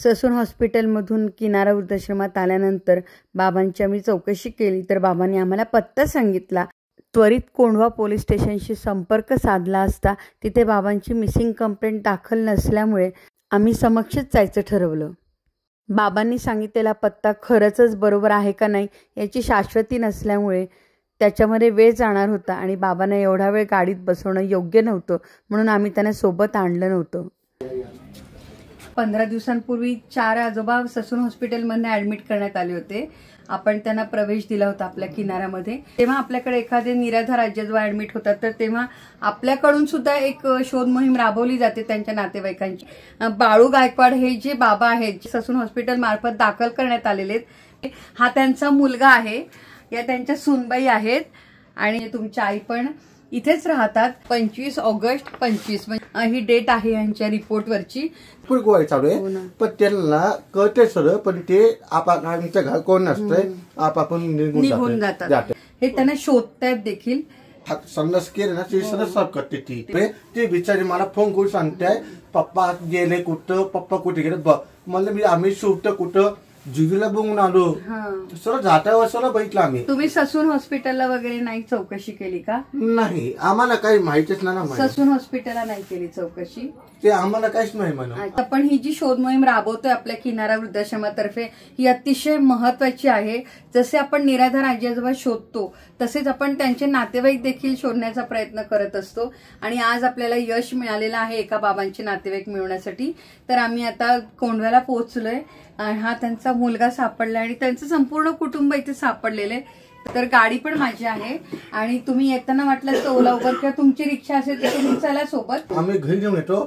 Sassoon हॉस्पिटलमधून किनारा वृद्धाश्रमात आल्यानंतर बाबांची आम्ही चौकशी केली तर बाबांनी आम्हाला पत्ता सांगितला। त्वरित कोंढवा पोलीस स्टेशनशी संपर्क साधला असता तिथे बाबांची मिसिंग कंप्लेंट दाखल नसल्यामुळे आम्ही समक्षच जायचं ठरवलं। बाबांनी सांगितलेला पत्ता खरंच बरोबर आहे का नाही याची शाश्वती नसल्यामुळे त्याच्यामध्ये वेळ जाणार होता आणि बाबांना एवढा वेळ गाडीत बसवणं योग्य नव्हतं, म्हणून आम्ही त्यांना सोबत आणलं नव्हतं। 15 दिवसांपूर्वी 4 आजोबा ससून हॉस्पिटलमध्ये ॲडमिट करण्यात आले होते। आपण त्यांना प्रवेश दिला होता आपल्या किनाऱ्यामध्ये। तेव्हा आपल्याकडे एखादे निराधार आजोबा ॲडमिट होतात तर तेव्हा आपल्याकडून सुद्धा एक शोध मोहीम राबवली जाते त्यांच्या नातेवाईकांची। बाळू गायकवाड हे जे बाबा आहेत ससून हॉस्पिटल मार्फत दाखल करण्यात आलेले आहेत, हा त्यांचा मुलगा आहे, या त्यांच्या सूनबाई आहेत आणि तुमची आई पण इथेच राहतात। 25 ऑगस्ट 25 ही डेट आहे यांच्या रिपोर्टवरची। गोळी चालू आहे पण त्यांना कळते सर, पण ते आमच्या घर कोण नसतंय, आपण निघून जातात। हे त्यांना शोधतायत देखील। संडास केले ना ती सर साफ करते ती बिचारी मला फोन करून सांगताय पप्पा गेले कुठं, पप्पा कुठे गेले बघ म्हणलं आम्ही शूट कुठं जुगीला बघून आलो सर, जाता वर्षाला बघितलं आम्ही। तुम्ही ससून हॉस्पिटलला वगैरे नाही चौकशी केली का? नाही, आम्हाला काही माहितीच नाही। ससून हॉस्पिटलला नाही केली चौकशी, ते आम्हाला काहीच नाही म्हणून। आपण ही जी शोध मोहीम राबवतोय आपल्या किनारा वृद्धाश्रमातर्फे ही अतिशय महत्वाची आहे। जसे आपण निराधार आजी आजोबा शोधतो तसेच आपण त्यांचे नातेवाईक देखील शोधण्याचा प्रयत्न करत असतो आणि आज आपल्याला यश मिळालेलं आहे एका बाबांचे नातेवाईक मिळवण्यासाठी। तर आम्ही आता कोंढव्याला पोहोचलोय। हा त्यांचा मुलगा सापडला आणि त्यांचं संपूर्ण कुटुंब इथे सापडलेले। तर गाडी पण माझी आहे आणि तुम्ही येताना वाटलं तर ओला उबर किंवा तुमची रिक्षा असेल तर तुम्ही चला सोबत। आम्ही घरी घेऊन येतो,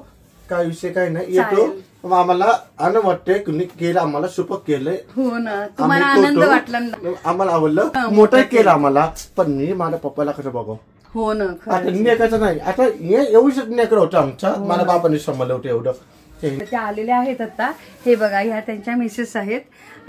काय विषय काय नाही, येतो। आम्हाला आनंद वाटतंय, कुणी केलं आम्हाला सुपक केलंय। हो ना, तुम्हाला आनंद वाटला ना? आम्हाला आवडलं, मोठं केलं आम्हाला, पण मी माझ्या पप्पाला कसं बघू? हो ना, आता नेकायचं नाही, आता एवढंच नेकर होतं आमचा, मला बापाने सांभाळलं होतं एवढं। ते आलेले आहेत आता, हे बघा ह्या त्यांच्या मिसेस आहेत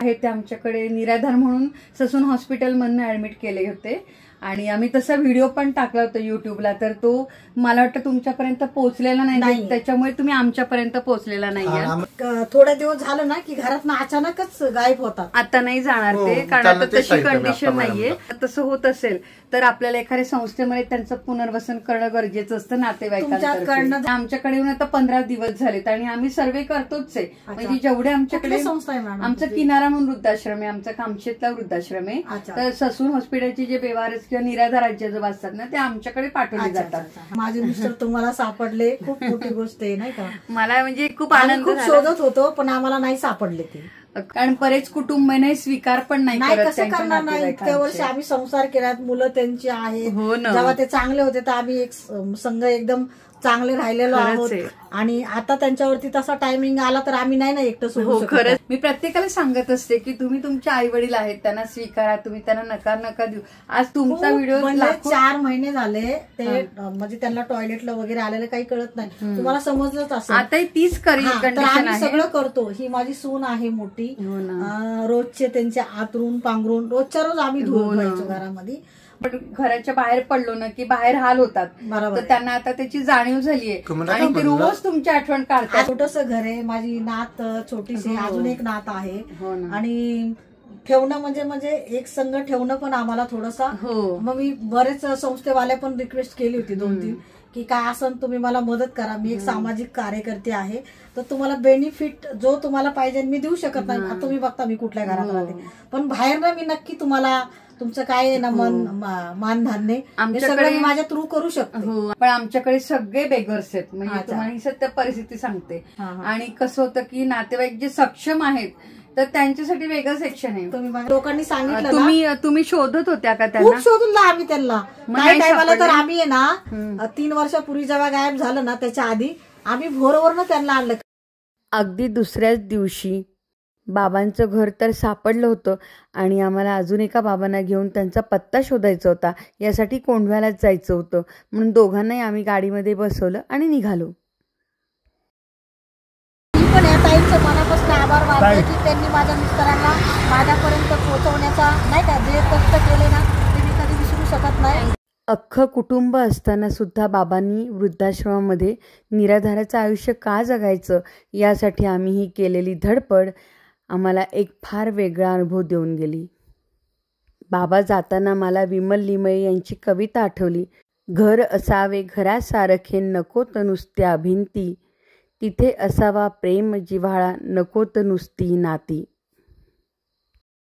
ते आमच्याकडे निराधार म्हणून ससून हॉस्पिटलमधून ऍडमिट केले होते आणि आम्ही तसा व्हिडिओ पण टाकला होता युट्यूबला। तर तो मला वाटतं तुमच्यापर्यंत पोहोचलेला नाही, त्याच्यामुळे तुम्ही आमच्यापर्यंत पोहोचलेला नाहीये। थोडे दिवस झालं ना की घरात अचानकच गायब होतात। आता नाही जाणार ते, कारण आता तशी कंडिशन नाहीये। तसं होत असेल तर आपल्याला एखाद्या संस्थेमध्ये त्यांचं पुनर्वसन करणं गरजेचं असतं नातेवाईकांकडनं। आमच्याकडे येऊन आता 15 दिवस झालेत आणि आम्ही सर्वे करतोच आहे, म्हणजे जेवढे आमच्याकडे आमचं किनारा म्हणून वृद्धाश्रम आहे, आमचा कामशेतला वृद्धाश्रम आहे। तर ससून हॉस्पिटलचे जे बेवारस किंवा निराधार आजी आजोबा असतात ना ते आमच्याकडे पाठवले जातात। माझे मिस्टर तुम्हाला सापडले, खूप मोठी गोष्ट आहे नाही का? मला म्हणजे खूप आनंद झाला। शोधत होतो पण आम्हाला नाही सापडले ते, कारण बरेच कुटुंब नाही स्वीकार पण नाही करत। कसं करणार नाही, इतक्या वर्ष आम्ही संसार केलात, मुलं त्यांची आहेत, जेव्हा ते चांगले होते तर आम्ही एक संघ एकदम चांगले राहिलेलो आहोत आणि आता त्यांच्यावरती तसा टायमिंग आला तर आम्ही नाही ना एकटं सोडू शकत। मी प्रत्येकाला सांगत असते की तुम्ही तुमचे आई वडील आहेत त्यांना स्वीकारा, तुम्ही त्यांना नकार नका देऊ। आज तुमचा व्हिडिओ 4 महिने झाले ते, म्हणजे त्यांना टॉयलेटला वगैरे आलेलं काही कळत नाही, तुम्हाला समजलंच असेल। आता तीच कंडिशन आहे, सगळं करतो। ही माझी सून आहे मोठी, रोजचे त्यांचे आतरून पांघरून रोजच्या रोज आम्ही धुवून घ्यायचो घरामध्ये। पण घराच्या बाहेर पडलो ना की बाहेर हाल होतात, तर त्यांना आता त्याची जाणीव झालीये आणि ते रोज तुमची आठवण काढतात। छोटंसं घर आहे, माझी नात छोटीशी, अजून एक नात आहे आणि ठेवणं म्हणजे एक संघ ठेवणं पण आम्हाला थोडंसं। मग मी बरेच संस्थेवाल्या पण रिक्वेस्ट केली होती 2-3 की काय असं तुम्ही मला मदत करा, मी एक सामाजिक कार्यकर्ते आहे, तर तुम्हाला बेनिफिट जो तुम्हाला पाहिजे मी देऊ शकत नाही। तुम्ही बघता मी कुठल्या घरात राहते, पण बाहेर ना मी नक्की तुम्हाला तुमचं काय आहे ना मानधन्य आमच्याकडे माझ्या थ्रू करू शकतो। पण आमच्याकडे सगळे बेगर्स आहेत, म्हणजे तुम्हाला ही सत्य परिस्थिती सांगते। आणि कसं होतं की नातेवाईक जे सक्षम आहेत तर त्यांच्यासाठी वेगळं सेक्शन आहे। तुम्ही लोकांनी सांगितलं तुम्ही शोधत होत्या का त्यांना? शोधून आम्ही त्यांना काही टायमाला तर आम्ही आहे ना 3 वर्षापूर्वी जेव्हा गायब झालं ना त्याच्या आधी आम्ही भोरवरनं त्यांना आणलं। अगदी दुसऱ्याच दिवशी बाबांचं घर तर सापडलं होतं आणि आम्हाला अजून एका बाबांना घेऊन त्यांचा पत्ता शोधायचा होता, यासाठी कोंढव्यालाच जायचं होतं, म्हणून दोघांनाही आम्ही गाडीमध्ये बसवलं आणि निघालो। पण या ताईंचं मनापासून आभार मानते की त्यांनी माझ्या मिस्टरांना माझ्यापर्यंत पोहोचवण्याचा नाही का जे कष्ट केले ना ते मी कधी विसरू शकत नाही। अख्खं कुटुंब असताना सुद्धा बाबांनी वृद्धाश्रमामध्ये निराधाराचं आयुष्य का जगायचं यासाठी आम्ही ही केलेली धडपड आम्हाला एक फार वेगळा अनुभव देऊन गेली. बाबा जाताना मला विमल लिमये यांची कविता आठवली. घर असावे घरासारखे नको त नुसत्या भिंती, तिथे असावा प्रेम जिव्हाळा नको त नुसती नाती.